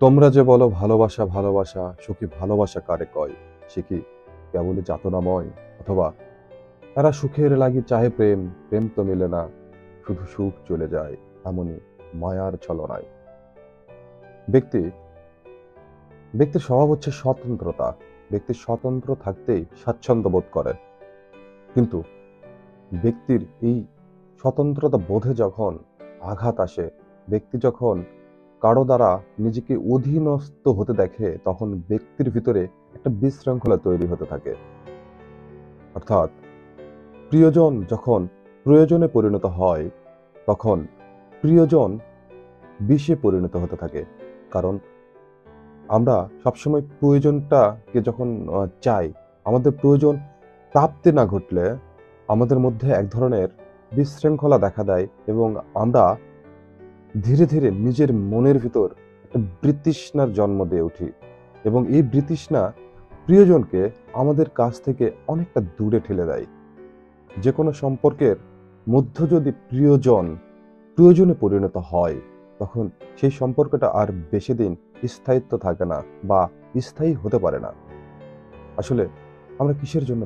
তোমরা যে বলো ভালোবাসা ভালোবাসা, সখী ভালোবাসা কারে কয়? সে কি কেবলই যাতনাময়? অথবা তারা সুখের লাগি চাহে প্রেম, প্রেম তো মিলে না, শুধু সুখ চলে যায় এমনই মায়ার ছলনায়। ব্যক্তি ব্যক্তির স্বভাব হচ্ছে স্বতন্ত্রতা। ব্যক্তি স্বতন্ত্র থাকতেই স্বাচ্ছন্দ্য বোধ করে। কিন্তু ব্যক্তির এই স্বতন্ত্রতা বোধে যখন আঘাত আসে, ব্যক্তি যখন কারো দ্বারা নিজেকে অধীনস্থ হতে দেখে, তখন ব্যক্তির ভিতরে একটা বিশৃঙ্খলা তৈরি হতে থাকে। অর্থাৎ প্রিয়জন যখন প্রয়োজনে পরিণত হয়, তখন প্রিয়জন বিষে পরিণত হতে থাকে। কারণ আমরা সবসময় প্রয়োজনটাকে যখন চাই, আমাদের প্রয়োজন প্রাপ্তি না ঘটলে আমাদের মধ্যে এক ধরনের বিশৃঙ্খলা দেখা দেয় এবং আমরা ধীরে ধীরে নিজের মনের ভিতর একটা বিতৃষ্ণার জন্ম দিয়ে উঠি এবং এই বিতৃষ্ণা প্রিয়জনকে আমাদের কাছ থেকে অনেকটা দূরে ঠেলে দেয়। যে কোনো সম্পর্কের মধ্য যদি প্রয়োজনে পরিণত হয়, তখন সেই সম্পর্কটা আর বেশি দিন স্থায়িত্ব থাকে না বা স্থায়ী হতে পারে না। আসলে আমরা কিসের জন্য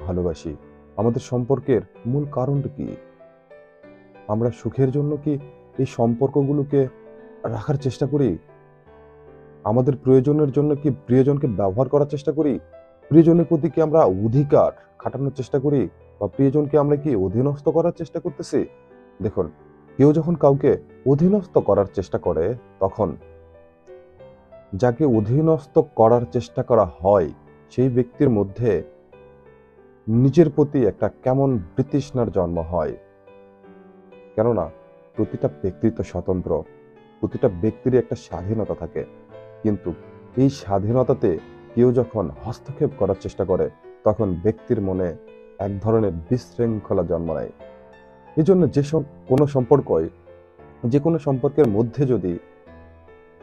ভালোবাসি? আমাদের সম্পর্কের মূল কারণটা কি? আমরা সুখের জন্য কি এই সম্পর্কগুলোকে রাখার চেষ্টা করি? আমাদের প্রয়োজনের জন্য কি প্রিয়জনকে ব্যবহার করার চেষ্টা করি? প্রিয়জনের প্রতি কি আমরা অধিকার খাটানোর চেষ্টা করি? বা প্রিয়জনকে আমরা কি অধীনস্থ করার চেষ্টা করতেছি? দেখুন, কেউ যখন কাউকে অধীনস্থ করার চেষ্টা করে, তখন যাকে অধীনস্থ করার চেষ্টা করা হয়, সেই ব্যক্তির মধ্যে নিজের প্রতি একটা কেমন বিতৃষ্ণার জন্ম হয়। কেননা প্রতিটা ব্যক্তি তো স্বতন্ত্র, প্রতিটা ব্যক্তিরই একটা স্বাধীনতা থাকে। কিন্তু এই স্বাধীনতাতে কেউ যখন হস্তক্ষেপ করার চেষ্টা করে, তখন ব্যক্তির মনে এক ধরনের বিশৃঙ্খলা জন্ম নেয়। এই জন্য যে কোনো সম্পর্কের মধ্যে যদি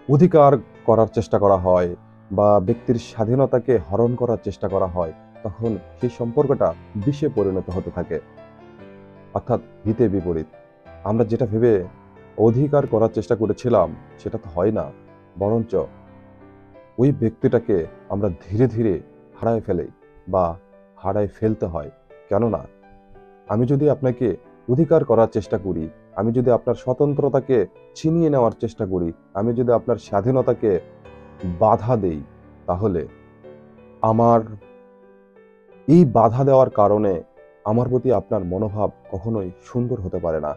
অধিকার করার চেষ্টা করা হয় বা ব্যক্তির স্বাধীনতাকে হরণ করার চেষ্টা করা হয়, তখন সেই সম্পর্কটা বিষে পরিণত হতে থাকে। অর্থাৎ হিতে বিপরীত। আমরা যেটা ভেবে অধিকার করার চেষ্টা করেছিলাম, সেটা তো হয় না, বরঞ্চ ওই ব্যক্তিটাকে আমরা ধীরে ধীরে হারায় ফেলি বা হারায় ফেলতে হয়। কেননা আমি যদি আপনাকে অধিকার করার চেষ্টা করি, আমি যদি আপনার স্বতন্ত্রতাকে ছিনিয়ে নেওয়ার চেষ্টা করি, আমি যদি আপনার স্বাধীনতাকে বাধা দেই, তাহলে আমার এই বাধা দেওয়ার কারণে আমার প্রতি আপনার মনোভাব কখনোই সুন্দর হতে পারে না।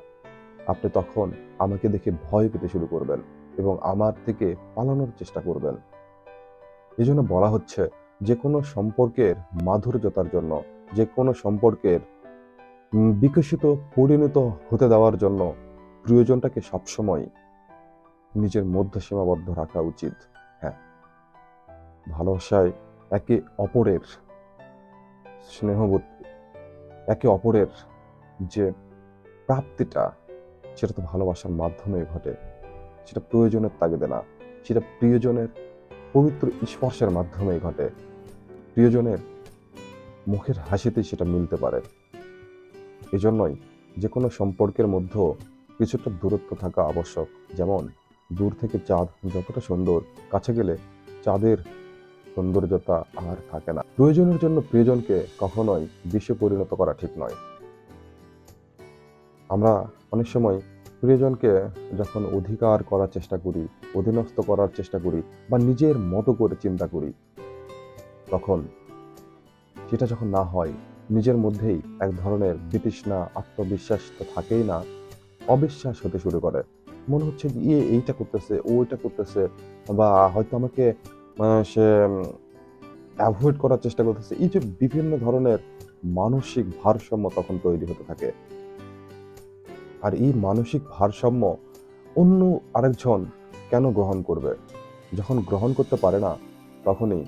আপনি তখন আমাকে দেখে ভয় পেতে শুরু করবেন এবং আমার থেকে পালানোর চেষ্টা করবেন। এজন্য বলা হচ্ছে, যে কোনো সম্পর্কের মাধুর্যতার জন্য, যে কোনো সম্পর্কের বিকশিত পরিণত হতে দেওয়ার জন্য প্রিয়জনটাকে সবসময় নিজের মধ্যে সীমাবদ্ধ রাখা উচিত। হ্যাঁ, ভালোবাসায় একে অপরের স্নেহবোধ, একে অপরের যে প্রাপ্তিটা, সেটা তো ভালোবাসার মাধ্যমে ঘটে। সেটা প্রয়োজনের তাগিদে না, সেটা প্রিয়জনের পবিত্র স্পর্শের মাধ্যমেই ঘটে। প্রিয়জনের মুখের হাসিতেই সেটা মিলতে পারে। এজন্যই যে কোনো সম্পর্কের মধ্যে কিছুটা দূরত্ব থাকা আবশ্যক। যেমন দূর থেকে চাঁদ যতটা সুন্দর, কাছে গেলে চাঁদের সৌন্দর্যতা আর থাকে না। প্রয়োজনের জন্য প্রিয়জনকে কখনোই বিষে পরিণত করা ঠিক নয়। আমরা অনেক সময় প্রিয়জনকে যখন অধিকার করার চেষ্টা করি, অধীনস্থ করার চেষ্টা করি বা নিজের মতো করে চিন্তা করি, তখন সেটা যখন না হয়, নিজের মধ্যেই এক ধরনের বিতৃষ্ণা, আত্মবিশ্বাস তো থাকেই না, অবিশ্বাস হতে শুরু করে। মনে হচ্ছে যে এইটা করতেছে, ও ওইটা করতেছে, বা হয়তো আমাকে সে অ্যাভয়েড করার চেষ্টা করতেছে। এই যে বিভিন্ন ধরনের মানসিক ভারসাম্য তখন তৈরি হতে থাকে। আর এই মানসিক ভারসাম্য অন্য আরেকজন কেন গ্রহণ করবে? যখন গ্রহণ করতে পারে না, তখনই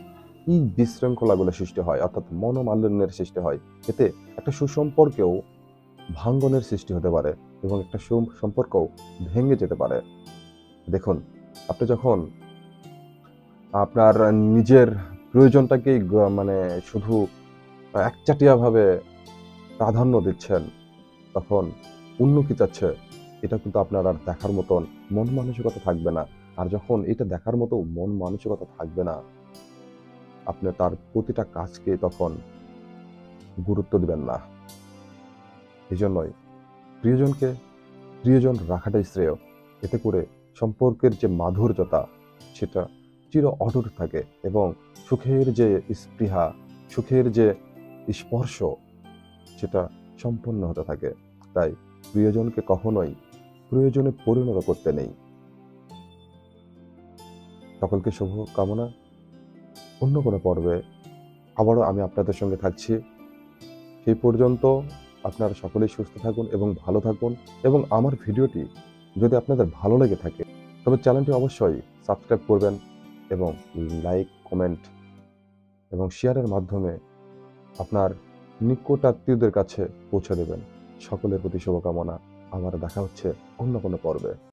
এই বিশৃঙ্খলাগুলো সৃষ্টি হয়, অর্থাৎ মনোমালিন্যের সৃষ্টি হয়। এতে একটা সুসম্পর্কেও ভাঙ্গনের সৃষ্টি হতে পারে এবং একটা সুসম্পর্কও ভেঙে যেতে পারে। দেখুন, আপনি যখন আপনার নিজের প্রয়োজনটাকেই মানে শুধু একচাটিয়াভাবে প্রাধান্য দিচ্ছেন, তখন অন্য কি চাচ্ছে এটা কিন্তু আপনার আর দেখার মতন মন মানসিকতা থাকবে না। আর যখন এটা দেখার মতো মন মানসিকতা থাকবে না, আপনি তার প্রতিটা কাজকে তখন গুরুত্ব দিবেন না। এজন্যই প্রিয়জনকে প্রিয়জন রাখাটাই শ্রেয়। এতে করে সম্পর্কের যে মাধুর্যতা সেটা চির অটুট থাকে এবং সুখের যে স্পৃহা, সুখের যে স্পর্শ সেটা সম্পন্ন হতে থাকে। তাই প্রিয়জনকে কখনোই প্রয়োজনে পরিণত করতে নেই। সকলকে শুভ কামনা। অন্য কোনো পর্বে আবারও আমি আপনাদের সঙ্গে থাকছি। সেই পর্যন্ত আপনারা সকলেই সুস্থ থাকুন এবং ভালো থাকুন, এবং আমার ভিডিওটি যদি আপনাদের ভালো লেগে থাকে তবে চ্যানেলটি অবশ্যই সাবস্ক্রাইব করবেন এবং লাইক, কমেন্ট এবং শেয়ারের মাধ্যমে আপনার নিকটাত্মীয়দের কাছে পৌঁছে দেবেন। সকলের প্রতি শুভকামনা। আবার দেখা হচ্ছে অন্য কোনো পর্বে।